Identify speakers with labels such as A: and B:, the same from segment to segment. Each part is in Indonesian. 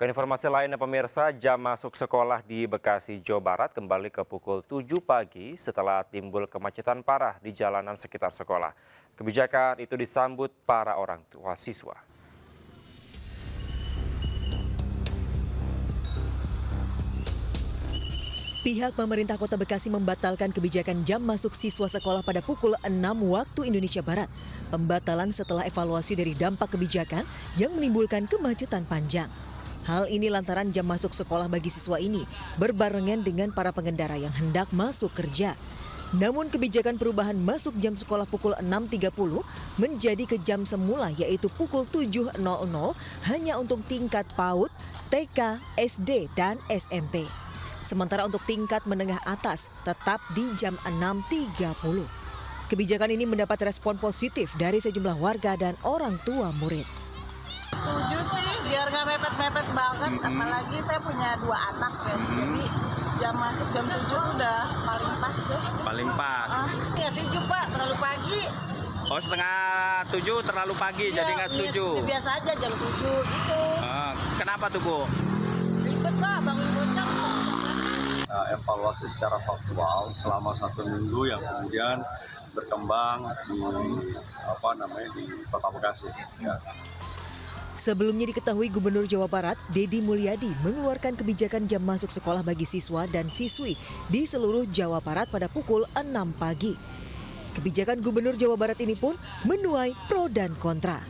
A: Ke informasi lainnya pemirsa, jam masuk sekolah di Bekasi, Jawa Barat kembali ke pukul 7 pagi setelah timbul kemacetan parah di jalanan sekitar sekolah. Kebijakan itu disambut para orang tua siswa.
B: Pihak pemerintah Kota Bekasi membatalkan kebijakan jam masuk siswa sekolah pada pukul 6 waktu Indonesia Barat. Pembatalan setelah evaluasi dari dampak kebijakan yang menimbulkan kemacetan panjang. Hal ini lantaran jam masuk sekolah bagi siswa ini berbarengan dengan para pengendara yang hendak masuk kerja. Namun kebijakan perubahan masuk jam sekolah pukul 6.30 menjadi ke jam semula yaitu pukul 7.00 hanya untuk tingkat PAUD, TK, SD, dan SMP. Sementara untuk tingkat menengah atas tetap di jam 6.30. Kebijakan ini mendapat respon positif dari sejumlah warga dan orang tua murid.
C: Setuju sih, biar nggak mepet-mepet banget, apalagi saya punya 2 anak ya. Jadi jam masuk jam 7 udah paling pas deh.
D: Paling pas.
C: Ya 7 Pak, terlalu pagi.
D: Oh, setengah 7 terlalu pagi,
C: Ya,
D: jadi nggak setuju.
C: Biasa aja jam 7 gitu.
D: Kenapa tuh, Bu?
C: Ribet Pak, bangun bocah.
E: Evaluasi secara faktual selama 1 minggu yang kemudian berkembang di di Kota Bekasi. Ya.
B: Sebelumnya diketahui Gubernur Jawa Barat, Deddy Mulyadi, mengeluarkan kebijakan jam masuk sekolah bagi siswa dan siswi di seluruh Jawa Barat pada pukul 6 pagi. Kebijakan Gubernur Jawa Barat ini pun menuai pro dan kontra.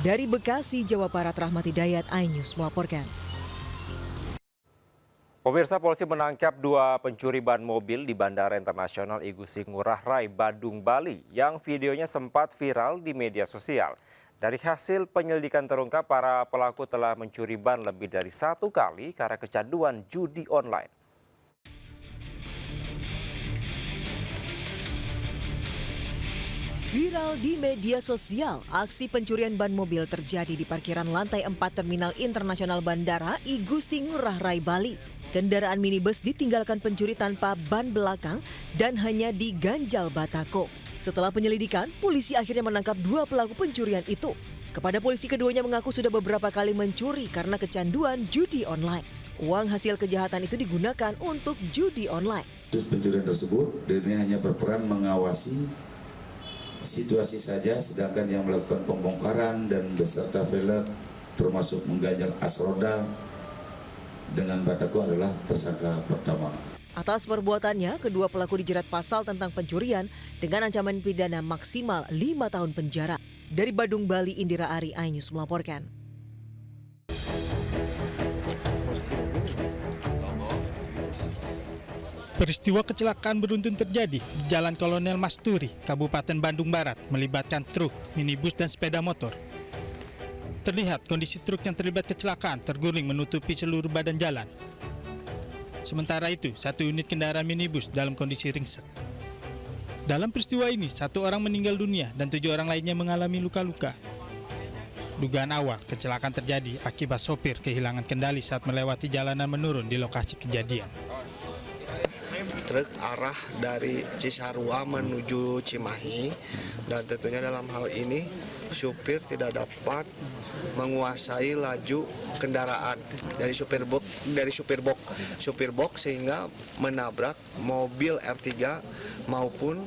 B: Dari Bekasi, Jawa Barat, Rahmat Hidayat, iNews melaporkan.
A: Pemirsa, polisi menangkap 2 pencuri ban mobil di Bandara Internasional Igusti Ngurah Rai, Badung, Bali, yang videonya sempat viral di media sosial. Dari hasil penyelidikan terungkap para pelaku telah mencuri ban lebih dari 1 kali karena kecanduan judi online.
B: Viral di media sosial, aksi pencurian ban mobil terjadi di parkiran lantai 4 Terminal Internasional Bandara Igusti Ngurah Rai, Bali. Kendaraan minibus ditinggalkan pencuri tanpa ban belakang dan hanya diganjal batako. Setelah penyelidikan, polisi akhirnya menangkap 2 pelaku pencurian itu. Kepada polisi, keduanya mengaku sudah beberapa kali mencuri karena kecanduan judi online. Uang hasil kejahatan itu digunakan untuk judi online.
F: Pencurian tersebut dirinya hanya berperan mengawasi situasi saja, sedangkan yang melakukan pembongkaran dan beserta velg termasuk mengganjal as roda dengan batako adalah tersangka pertama.
B: Atas perbuatannya, kedua pelaku dijerat pasal tentang pencurian dengan ancaman pidana maksimal 5 tahun penjara. Dari Badung, Bali, Indira Ari, iNews melaporkan.
G: Peristiwa kecelakaan beruntun terjadi di Jalan Kolonel Masturi, Kabupaten Bandung Barat, melibatkan truk, minibus, dan sepeda motor. Terlihat kondisi truk yang terlibat kecelakaan terguling menutupi seluruh badan jalan. Sementara itu, 1 unit kendaraan minibus dalam kondisi ringsek. Dalam peristiwa ini, 1 orang meninggal dunia dan 7 orang lainnya mengalami luka-luka. Dugaan awal, kecelakaan terjadi akibat sopir kehilangan kendali saat melewati jalanan menurun di lokasi kejadian.
H: Truk arah dari Cisarua menuju Cimahi, dan tentunya dalam hal ini supir tidak dapat menguasai laju kendaraan dari supir box sehingga menabrak mobil R3 maupun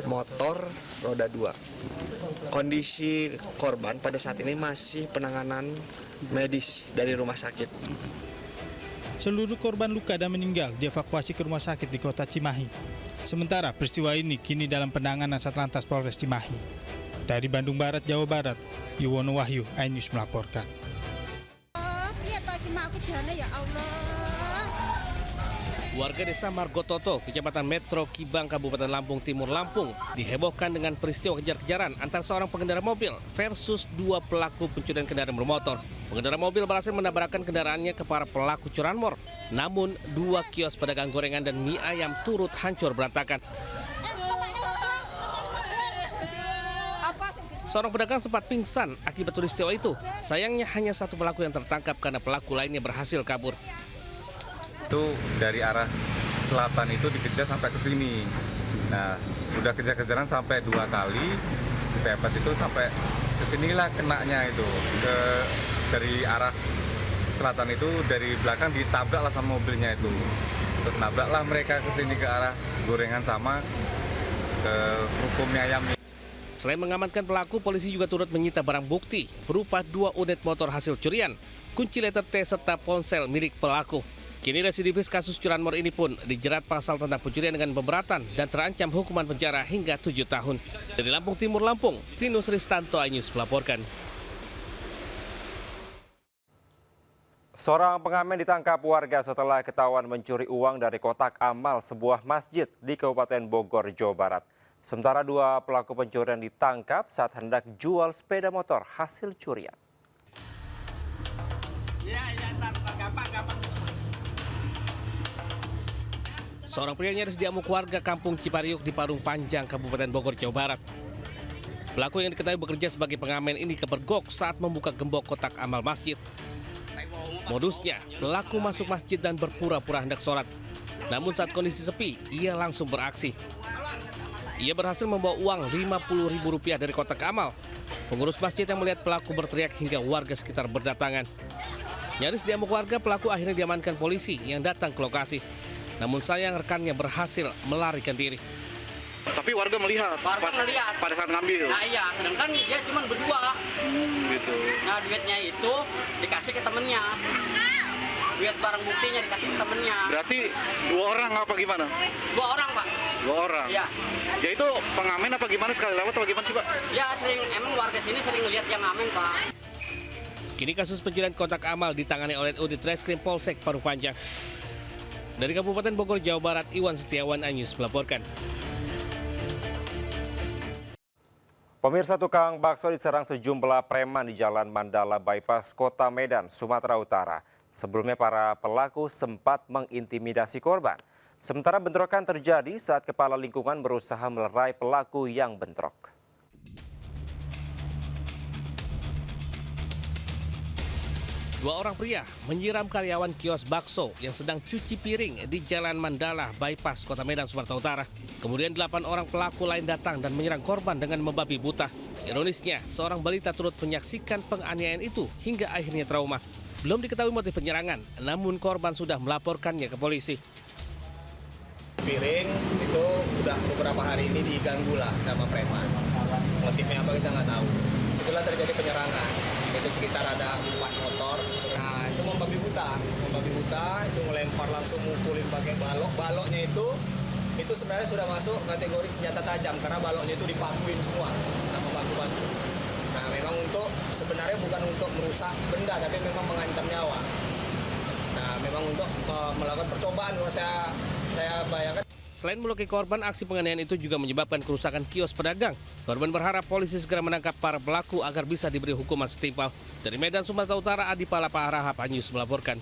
H: motor roda 2. Kondisi korban pada saat ini masih penanganan medis dari rumah sakit.
G: Seluruh korban luka dan meninggal dievakuasi ke rumah sakit di kota Cimahi. Sementara peristiwa ini kini dalam penanganan Satlantas Polres Cimahi. Dari Bandung Barat, Jawa Barat, Yuwono Wahyu, iNews melaporkan.
I: Warga desa Margototo, Kecamatan Metro Kibang, Kabupaten Lampung Timur, Lampung, dihebohkan dengan peristiwa kejar-kejaran antara seorang pengendara mobil versus 2 pelaku pencurian kendaraan bermotor. Pengendara mobil berhasil menabrakkan kendaraannya ke para pelaku curanmor. Namun, 2 kios pedagang gorengan dan mie ayam turut hancur berantakan. Seorang pedagang sempat pingsan akibat peristiwa itu. Sayangnya hanya 1 pelaku yang tertangkap karena pelaku lainnya berhasil kabur.
J: Itu dari arah selatan itu dikejar sampai ke sini. Nah, udah kejar-kejaran sampai 2 kali, dipepet itu sampai ke sinilah kenanya itu, dari arah Selatan itu dari belakang ditabraklah sama mobilnya itu. Terus nabraklah mereka ke sini ke arah gorengan sama ke ruko mie ayam.
I: Selain mengamankan pelaku, polisi juga turut menyita barang bukti berupa 2 unit motor hasil curian, kunci letter T serta ponsel milik pelaku. Kini residivis kasus curanmor ini pun dijerat pasal tentang pencurian dengan pemberatan dan terancam hukuman penjara hingga 7 tahun. Dari Lampung Timur, Lampung, Tinus Ristanto, iNews melaporkan.
A: Seorang pengamen ditangkap warga setelah ketahuan mencuri uang dari kotak amal sebuah masjid di Kabupaten Bogor, Jawa Barat. Sementara 2 pelaku pencurian ditangkap saat hendak jual sepeda motor hasil curian.
I: Seorang pria nyaris diamuk warga kampung Cipariuk di Parung Panjang, Kabupaten Bogor, Jawa Barat. Pelaku yang diketahui bekerja sebagai pengamen ini kepergok saat membuka gembok kotak amal masjid. Modusnya, pelaku masuk masjid dan berpura-pura hendak sholat. Namun saat kondisi sepi, ia langsung beraksi. Ia berhasil membawa uang Rp50.000 dari kotak amal. Pengurus masjid yang melihat pelaku berteriak hingga warga sekitar berdatangan. Nyaris diamuk warga, pelaku akhirnya diamankan polisi yang datang ke lokasi. Namun sayang rekannya berhasil melarikan diri.
K: Tapi warga melihat pada saat ngambil.
L: Nah iya, sedangkan dia cuma berdua.
K: Gitu.
L: Nah duitnya itu dikasih ke temennya. Duit barang buktinya dikasih ke temennya.
K: Berarti 2 orang apa gimana?
L: 2 orang, Pak.
K: 2 orang?
L: Iya.
K: Ya itu pengamen apa gimana, sekali lewat atau gimana sih, Pak?
L: Ya sering, emang warga sini sering lihat yang ngamen, Pak.
I: Kini kasus pencurian kotak amal ditangani oleh Unit Reskrim Polsek Parung Panjang. Dari Kabupaten Bogor, Jawa Barat, Iwan Setiawan, iNews melaporkan.
A: Pemirsa, tukang bakso diserang sejumlah preman di Jalan Mandala Bypass, Kota Medan, Sumatera Utara. Sebelumnya para pelaku sempat mengintimidasi korban. Sementara bentrokan terjadi saat kepala lingkungan berusaha melerai pelaku yang bentrok.
I: Dua orang pria menyiram karyawan kios bakso yang sedang cuci piring di Jalan Mandala Bypass, Kota Medan, Sumatera Utara. Kemudian 8 orang pelaku lain datang dan menyerang korban dengan membabi buta. Ironisnya, seorang balita turut menyaksikan penganiayaan itu hingga akhirnya trauma. Belum diketahui motif penyerangan, namun korban sudah melaporkannya ke polisi.
H: Piring itu udah beberapa hari ini diganggu lah sama preman. Motifnya apa kita nggak tahu. Itulah terjadi penyerangan. Itu sekitar ada 4 motor. Nah itu membabi buta itu melempar langsung mukulin pakai balok. Baloknya itu sebenarnya sudah masuk kategori senjata tajam karena baloknya itu dipakuin semua sama batu-batu. Nah memang sebenarnya bukan untuk merusak benda tapi memang mengancam nyawa. Nah memang untuk melakukan percobaan kalau saya bayangkan.
I: Selain melukai korban, aksi penganiayaan itu juga menyebabkan kerusakan kios pedagang. Korban berharap polisi segera menangkap para pelaku agar bisa diberi hukuman setimpal. Dari Medan, Sumatera Utara, Adi Palapa Harahap, iNews melaporkan.